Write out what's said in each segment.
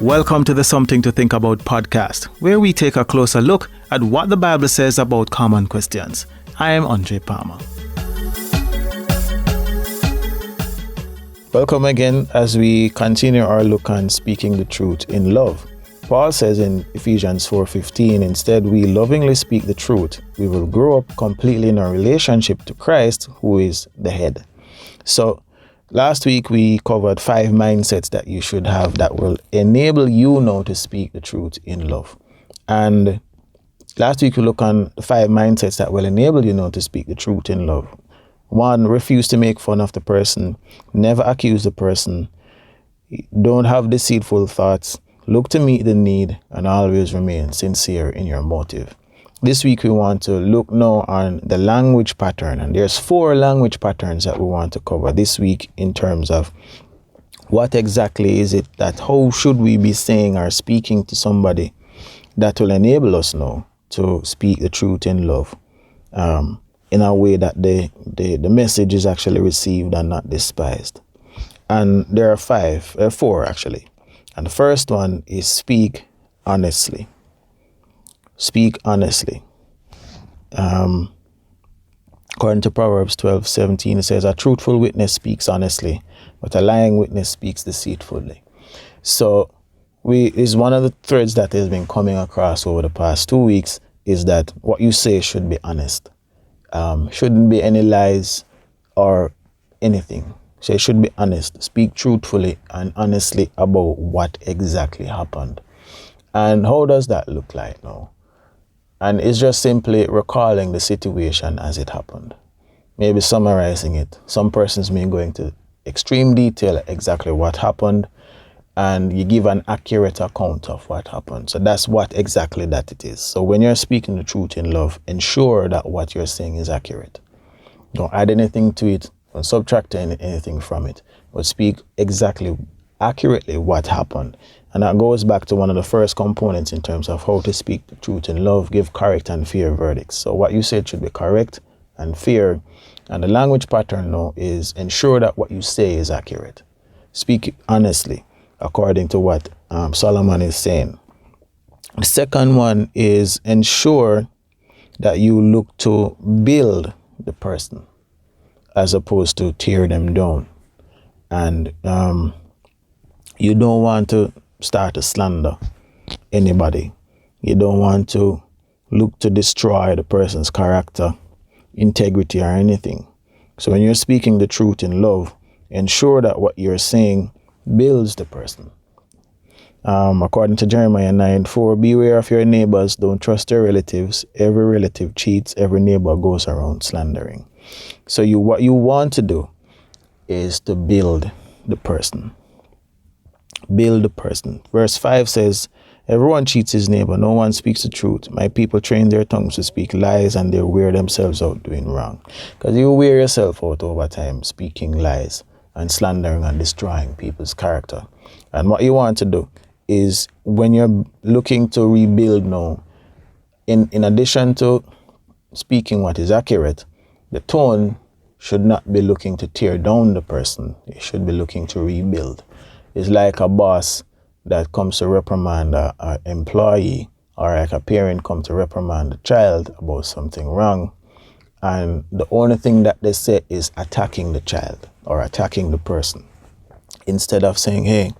Welcome to the Something to Think About podcast, where we take a closer look at what the Bible says about common questions. I am Andre Palmer. Welcome again as we continue our look on speaking the truth in love. Paul says in Ephesians 4:15, instead we lovingly speak the truth. We will grow up completely in our relationship to Christ, who is the head. So last week we covered 5 mindsets that you should have that will enable you now to speak the truth in love. And last week we looked on the 5 mindsets that will enable you now to speak the truth in love. 1, refuse to make fun of the person. Never accuse the person. Don't have deceitful thoughts. Look to meet the need and always remain sincere in your motive. This week we want to look now on the language pattern, and there's 4 language patterns that we want to cover this week in terms of what exactly is it that, how should we be saying or speaking to somebody that will enable us now to speak the truth in love, in a way that the message is actually received and not despised. And there are 4 actually. And the first one is speak honestly. Speak honestly. According to Proverbs 12:17, it says, a truthful witness speaks honestly, but a lying witness speaks deceitfully. So is one of the threads that has been coming across over the past 2 weeks is that what you say should be honest. Shouldn't be any lies or anything. So it should be honest. Speak truthfully and honestly about what exactly happened. And how does that look like now? And it's just simply recalling the situation as it happened. Maybe summarizing it. Some persons may go into extreme detail exactly what happened, and you give an accurate account of what happened. So that's what exactly that it is. So when you're speaking the truth in love, ensure that what you're saying is accurate. Don't add anything to it. Don't subtract anything from it. But speak exactly, accurately what happened. And that goes back to one of the first components in terms of how to speak the truth in love, give correct and fair verdicts. So what you said should be correct and fair. And the language pattern now is ensure that what you say is accurate. Speak honestly, according to what Solomon is saying. The second one is ensure that you look to build the person as opposed to tear them down. And you don't want to start to slander anybody. You don't want to look to destroy the person's character, integrity, or anything. So when you're speaking the truth in love, ensure that what you're saying builds the person. According to Jeremiah 9:4, beware of your neighbors, don't trust your relatives. Every relative cheats, every neighbor goes around slandering. So what you want to do is to build the person. Build the person. Verse 5 says, everyone cheats his neighbor, no one speaks the truth. My people train their tongues to speak lies, and they wear themselves out doing wrong. Because you wear yourself out over time speaking lies and slandering and destroying people's character. And what you want to do is, when you're looking to rebuild now, in addition to speaking what is accurate, the tone should not be looking to tear down the person. It should be looking to rebuild. It's like a boss that comes to reprimand an employee, or like a parent comes to reprimand a child about something wrong. And the only thing that they say is attacking the child or attacking the person, instead of saying, hey,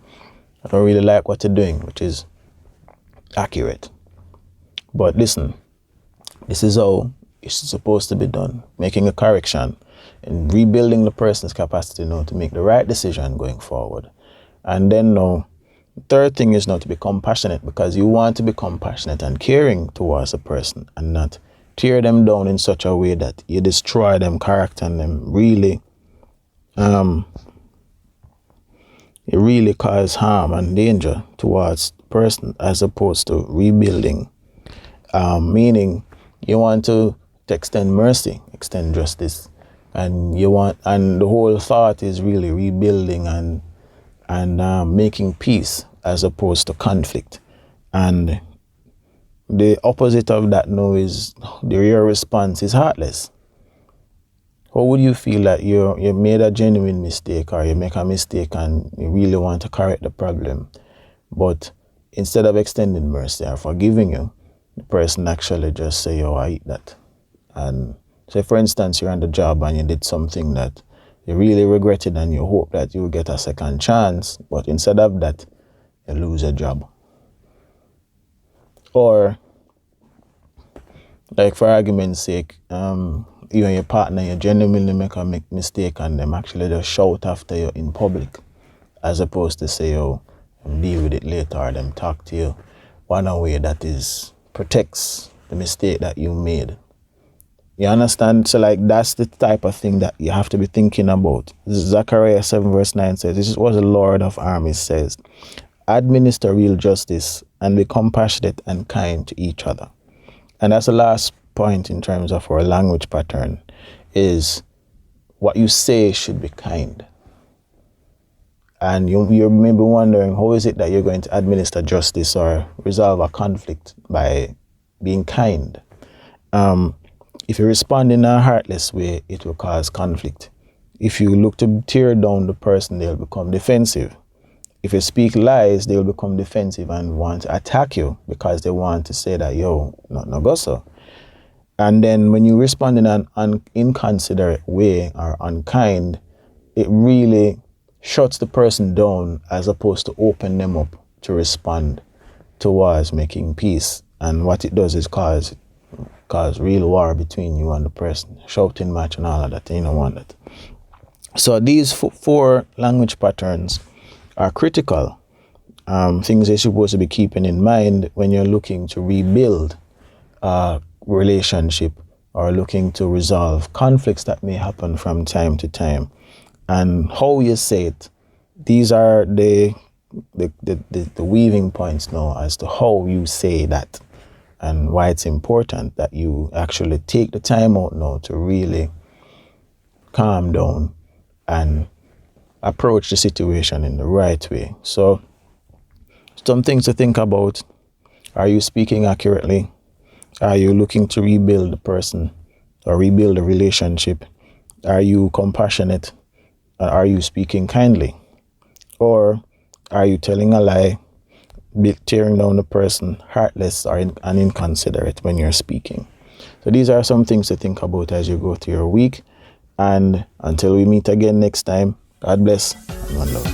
I don't really like what you're doing, which is accurate. But listen, this is how it's supposed to be done, making a correction and rebuilding the person's capacity now to make the right decision going forward. And then now, the third thing is now to be compassionate, because you want to be compassionate and caring towards a person and not tear them down in such a way that you destroy them character and them really it really cause harm and danger towards the person, as opposed to rebuilding, meaning you want to extend mercy, extend justice, and the whole thought is really rebuilding and making peace as opposed to conflict. And the opposite of that now is your response is heartless. How would you feel that you made a genuine mistake, or you make a mistake and you really want to correct the problem, But instead of extending mercy or forgiving you, the person actually just say, "Oh, I eat that." And say, for instance, you're on the job and you did something that you really regretted and you hope that you'll get a second chance, but instead of that, you lose a job. Or, like for argument's sake, you and your partner, you genuinely make a mistake and them actually just shout after you in public, as opposed to say, "Oh, deal with it later," or them talk to you one way that protects the mistake that you made. You understand? So like that's the type of thing that you have to be thinking about. Zechariah 7 verse 9 says, "This is what the Lord of armies says. Administer real justice and be compassionate and kind to each other." And that's the last point in terms of our language pattern, is what you say should be kind. And you're maybe wondering, how is it that you're going to administer justice or resolve a conflict by being kind? If you respond in a heartless way, it will cause conflict. If you look to tear down the person, they'll become defensive. If you speak lies, they'll become defensive and want to attack you because they want to say that, "Yo, no go so." And then when you respond in an inconsiderate way or unkind, it really shuts the person down as opposed to open them up to respond towards making peace. And what it does is cause real war between you and the person, shouting match and all of that. You don't want that. So these four language patterns are critical, things you're supposed to be keeping in mind when you're looking to rebuild a relationship or looking to resolve conflicts that may happen from time to time. And how you say it, these are the weaving points now as to how you say that, and why it's important that you actually take the time out now to really calm down and approach the situation in the right way. So some things to think about: are you speaking accurately? Are you looking to rebuild the person or rebuild the relationship? Are you compassionate? Are you speaking kindly? Or are you telling a lie, tearing down the person, heartless or and inconsiderate when you're speaking? So these are some things to think about as you go through your week. And until we meet again next time, God bless and one love.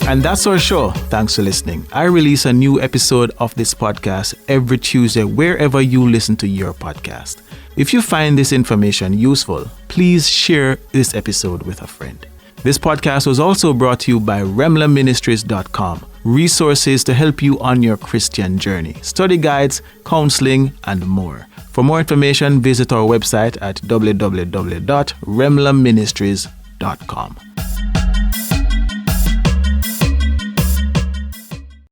And that's our show. Thanks for listening. I release a new episode of this podcast every Tuesday wherever you listen to your podcast. If you find this information useful, please share this episode with a friend. This podcast was also brought to you by remlaministries.com. Resources to help you on your Christian journey, study guides, counseling, and more. For more information, visit our website at www.remlaministries.com.